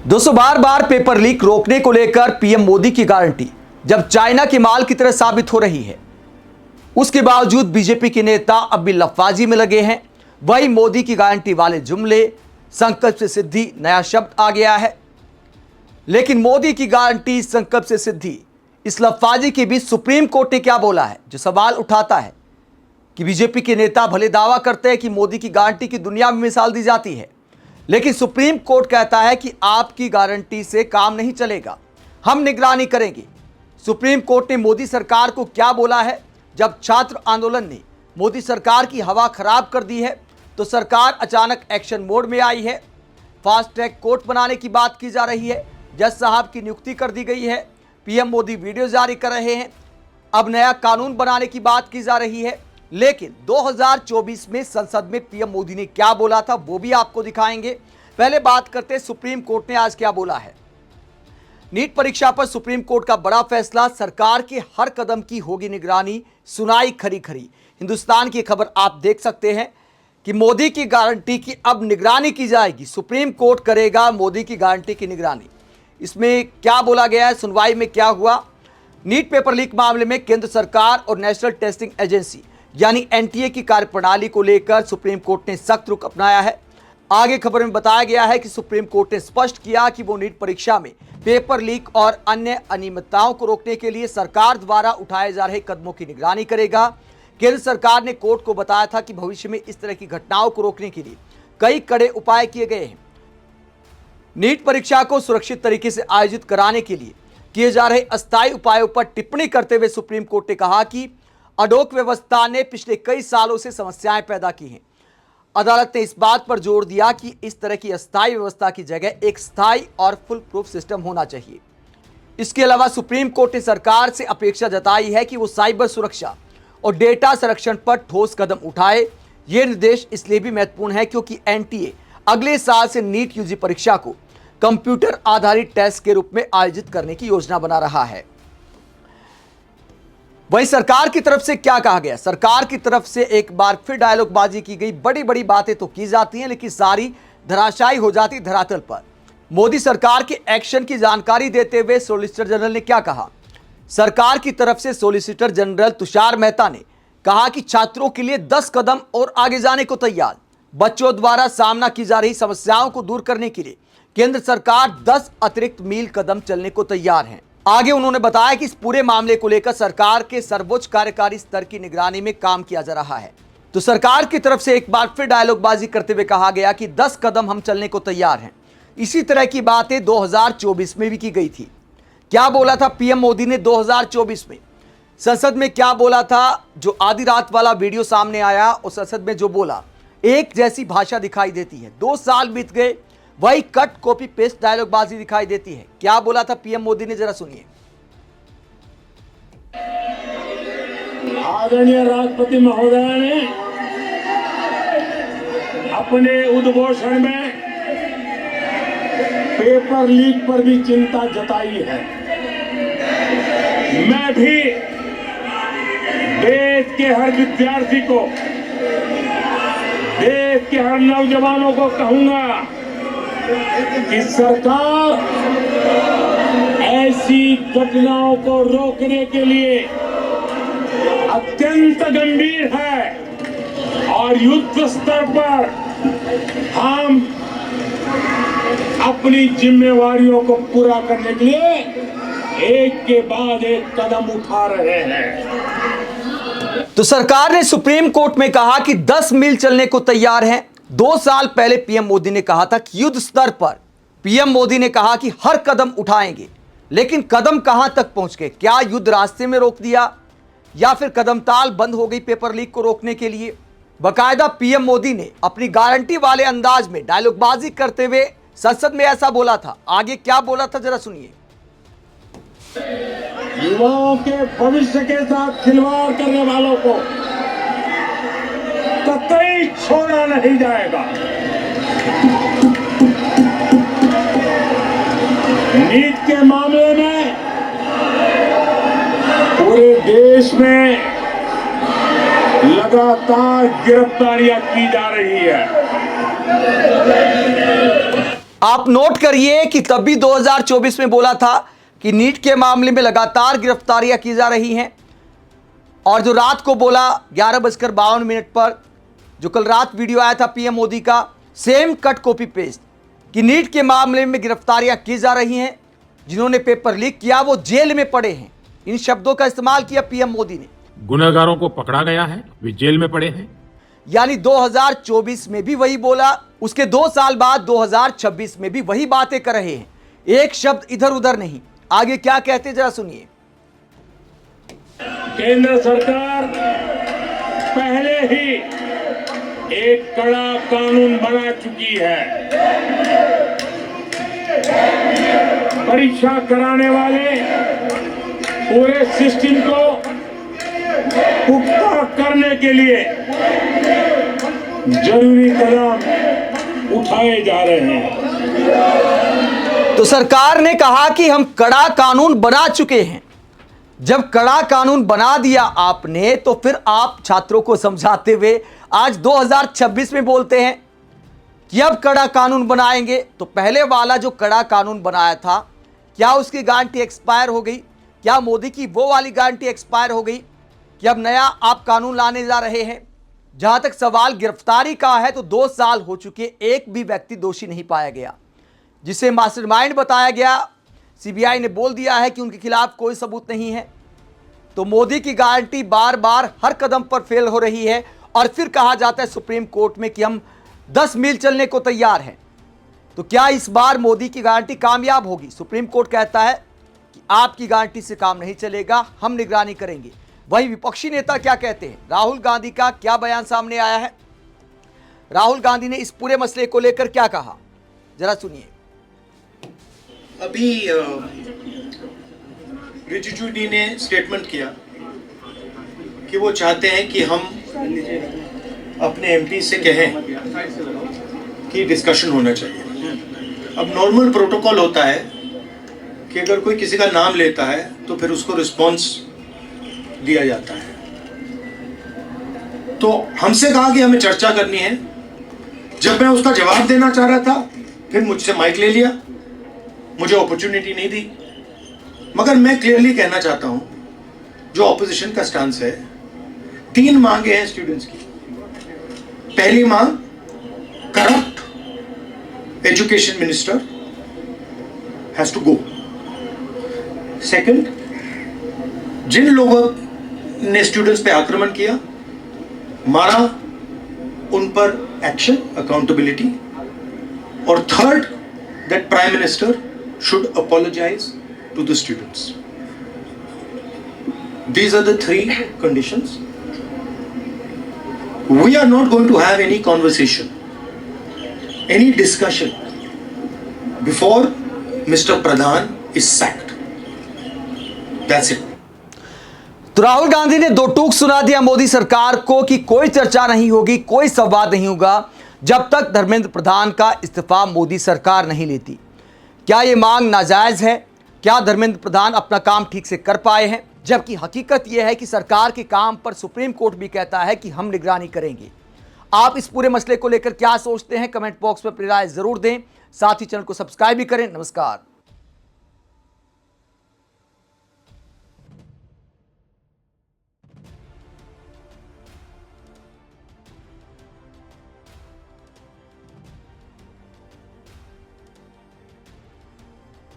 दोस्तों, बार बार paper leak रोकने को लेकर पीएम मोदी की गारंटी जब चाइना के माल की तरह साबित हो रही है, उसके बावजूद बीजेपी के नेता अब भी लफाजी में लगे हैं। वही मोदी की गारंटी वाले जुमले, संकल्प से सिद्धि नया शब्द आ गया है। लेकिन मोदी की गारंटी, संकल्प से सिद्धि, इस लफाजी के बीच सुप्रीम कोर्ट ने क्या बोला है, जो सवाल उठाता है कि बीजेपी के नेता भले दावा करते हैं कि मोदी की गारंटी की दुनिया में मिसाल दी जाती है, लेकिन सुप्रीम कोर्ट कहता है कि आपकी गारंटी से काम नहीं चलेगा, हम निगरानी करेंगे। सुप्रीम कोर्ट ने मोदी सरकार को क्या बोला है? जब छात्र आंदोलन ने मोदी सरकार की हवा खराब कर दी है, तो सरकार अचानक एक्शन मोड में आई है। फास्ट ट्रैक कोर्ट बनाने की बात की जा रही है, जज साहब की नियुक्ति कर दी गई है, पीएम मोदी वीडियो जारी कर रहे हैं, अब नया कानून बनाने की बात की जा रही है। लेकिन 2024 में संसद में पीएम मोदी ने क्या बोला था, वो भी आपको दिखाएंगे। पहले बात करते हैं सुप्रीम कोर्ट ने आज क्या बोला है। नीट परीक्षा पर सुप्रीम कोर्ट का बड़ा फैसला, सरकार के हर कदम की होगी निगरानी, सुनाई खरी खरी। हिंदुस्तान की खबर आप देख सकते हैं कि मोदी की गारंटी की अब निगरानी की जाएगी, सुप्रीम कोर्ट करेगा मोदी की गारंटी की निगरानी। इसमें क्या बोला गया है, सुनवाई में क्या हुआ? नीट पेपर लीक मामले में केंद्र सरकार और नेशनल टेस्टिंग एजेंसी यानी एनटीए की कार्यप्रणाली को लेकर सुप्रीम कोर्ट ने सख्त रुख अपनाया है। आगे खबर में बताया गया है कि सुप्रीम कोर्ट ने स्पष्ट किया कि वो नीट परीक्षा में पेपर लीक और अन्य अनियमितताओं को रोकने के लिए सरकार द्वारा उठाए जा रहे कदमों की निगरानी करेगा। केंद्र सरकार ने कोर्ट को बताया था कि भविष्य में इस तरह की घटनाओं को रोकने के लिए कई कड़े उपाय किए गए हैं। नीट परीक्षा को सुरक्षित तरीके से आयोजित कराने के लिए किए जा रहे अस्थायी उपायों पर टिप्पणी करते हुए सुप्रीम कोर्ट ने कहा कि अडोक व्यवस्था ने पिछले कई सालों से समस्याएं पैदा की हैं। अदालत ने इस बात पर जोर दिया कि इस तरह की अस्थायी व्यवस्था की जगह एक स्थायी और फुल प्रूफ सिस्टम होना चाहिए। इसके अलावा सुप्रीम कोर्ट ने सरकार से अपेक्षा जताई है कि वो साइबर सुरक्षा और डेटा संरक्षण पर ठोस कदम उठाए। ये निर्देश इसलिए भी महत्वपूर्ण है क्योंकि एनटीए अगले साल से नीट यूजी परीक्षा को कंप्यूटर आधारित टेस्ट के रूप में आयोजित करने की योजना बना रहा है। वहीं सरकार की तरफ से क्या कहा गया? सरकार की तरफ से एक बार फिर डायलॉगबाजी की गई। बड़ी बड़ी बातें तो की जाती हैं, लेकिन सारी धराशायी हो जाती धरातल पर। मोदी सरकार के एक्शन की जानकारी देते हुए सॉलिसिटर जनरल ने क्या कहा? सरकार की तरफ से सॉलिसिटर जनरल तुषार मेहता ने कहा कि छात्रों के लिए 10 कदम और आगे जाने को तैयार। बच्चों द्वारा सामना की जा रही समस्याओं को दूर करने के लिए केंद्र सरकार 10 अतिरिक्त मील कदम चलने को तैयार है। आगे उन्होंने बताया कि इस पूरे मामले को लेकर सरकार के सर्वोच्च कार्यकारी स्तर की निगरानी में काम किया जा रहा है। तो सरकार की तरफ से एक बार फिर डायलॉगबाजी करते हुए कहा गया कि 10 कदम हम चलने को तैयार हैं। इसी तरह की बातें 2024 में भी की गई थी। क्या बोला था पीएम मोदी ने 2024 में? संसद में क्या बोला था? जो आधी रात वाला वीडियो सामने आया और संसद में जो बोला, एक जैसी भाषा दिखाई देती है। 2 साल बीत गए, वही कट कॉपी पेस्ट डायलॉगबाजी दिखाई देती है। क्या बोला था पीएम मोदी ने, जरा सुनिए। आदरणीय राष्ट्रपति महोदय ने अपने उद्घोषण में पेपर लीक पर भी चिंता जताई है। मैं भी देश के हर विद्यार्थी को, देश के हर नौजवानों को कहूंगा कि सरकार ऐसी घटनाओं को रोकने के लिए अत्यंत गंभीर है और युद्ध स्तर पर हम अपनी जिम्मेवारियों को पूरा करने के लिए एक के बाद एक कदम उठा रहे हैं। तो सरकार ने सुप्रीम कोर्ट में कहा कि 10 मील चलने को तैयार है। 2 साल पहले पीएम मोदी ने कहा था कि युद्ध स्तर पर, पीएम मोदी ने कहा कि हर कदम उठाएंगे, लेकिन कदम कहां तक पहुंच गए? क्या युद्ध रास्ते में रोक दिया या फिर कदमताल बंद हो गई पेपर लीक को रोकने के लिए? बकायदा पीएम मोदी ने अपनी गारंटी वाले अंदाज में डायलॉगबाजी करते हुए संसद में ऐसा बोला था। आगे क्या बोला था, जरा सुनिए। युवाओं के भविष्य के साथ खिलवाड़ करने वालों को कतई छोड़ा नहीं जाएगा। नीट के मामले में पूरे देश में लगातार गिरफ्तारियां की जा रही है। आप नोट करिए कि तब भी 2024 में बोला था कि नीट के मामले में लगातार गिरफ्तारियां की जा रही हैं, और जो रात को बोला 11:52 पर जो कल रात वीडियो आया था पीएम मोदी का, सेम कट कॉपी पेस्ट कि नीट के मामले में गिरफ्तारियां की जा रही हैं, जिन्होंने पेपर लीक किया वो जेल में पड़े हैं। इन शब्दों का इस्तेमाल किया पीएम मोदी ने। गुनहगारों को पकड़ा गया है, वे जेल में पड़े हैं। यानी 2024 में भी वही बोला, उसके 2 साल बाद 2026 में भी वही बातें कर रहे हैं, एक शब्द इधर उधर नहीं। आगे क्या कहते जरा सुनिए। केंद्र सरकार पहले ही एक कड़ा कानून बना चुकी है। परीक्षा कराने वाले पूरे सिस्टम को पुख्ता करने के लिए जरूरी कदम उठाए जा रहे हैं। तो सरकार ने कहा कि हम कड़ा कानून बना चुके हैं। जब कड़ा कानून बना दिया आपने, तो फिर आप छात्रों को समझाते हुए आज 2026 में बोलते हैं कि अब कड़ा कानून बनाएंगे। तो पहले वाला जो कड़ा कानून बनाया था, क्या उसकी गारंटी एक्सपायर हो गई? क्या मोदी की वो वाली गारंटी एक्सपायर हो गई कि अब नया आप कानून लाने जा रहे हैं? जहां तक सवाल गिरफ्तारी का है, तो 2 साल हो चुके, एक भी व्यक्ति दोषी नहीं पाया गया, जिसे मास्टरमाइंड बताया गया। सीबीआई ने बोल दिया है कि उनके खिलाफ कोई सबूत नहीं है। तो मोदी की गारंटी बार बार हर कदम पर फेल हो रही है, और फिर कहा जाता है सुप्रीम कोर्ट में कि हम 10 मील चलने को तैयार हैं। तो क्या इस बार मोदी की गारंटी कामयाब होगी? सुप्रीम कोर्ट कहता है कि आपकी गारंटी से काम नहीं चलेगा, हम निगरानी करेंगे। वही विपक्षी नेता क्या कहते हैं? राहुल गांधी का क्या बयान सामने आया है? राहुल गांधी ने इस पूरे मसले को लेकर क्या कहा, जरा सुनिए। अभी रिजिजू जी ने स्टेटमेंट किया कि वो चाहते हैं कि हम अपने एमपी से कहें कि डिस्कशन होना चाहिए। अब नॉर्मल प्रोटोकॉल होता है कि अगर कोई किसी का नाम लेता है तो फिर उसको रिस्पांस दिया जाता है। तो हमसे कहा कि हमें चर्चा करनी है। जब मैं उसका जवाब देना चाह रहा था, फिर मुझसे माइक ले लिया, मुझे अपॉर्चुनिटी नहीं दी। मगर मैं क्लियरली कहना चाहता हूं, जो ऑपोजिशन का स्टांस है, 3 मांगे हैं स्टूडेंट्स की। पहली मांग, corrupt education minister has to go. Second, जिन लोगों ने स्टूडेंट्स पे आक्रमण किया, मारा, उन पर एक्शन, अकाउंटेबिलिटी। और third, that prime minister should apologize to the students. These are the 3 conditions. We are not going to have any conversation, any discussion before Mr. Pradhan is sacked. That's it. तो राहुल गांधी ने 2 टूक सुना दिया मोदी सरकार को कि कोई चर्चा नहीं होगी, कोई संवाद नहीं होगा जब तक धर्मेंद्र प्रधान का इस्तीफा मोदी सरकार नहीं लेती। क्या ये मांग नाजायज है? क्या धर्मेंद्र प्रधान अपना काम ठीक से कर पाए हैं? जबकि हकीकत यह है कि सरकार के काम पर सुप्रीम कोर्ट भी कहता है कि हम निगरानी करेंगे। आप इस पूरे मसले को लेकर क्या सोचते हैं? कमेंट बॉक्स में अपनी राय जरूर दें। साथ ही चैनल को सब्सक्राइब भी करें। नमस्कार।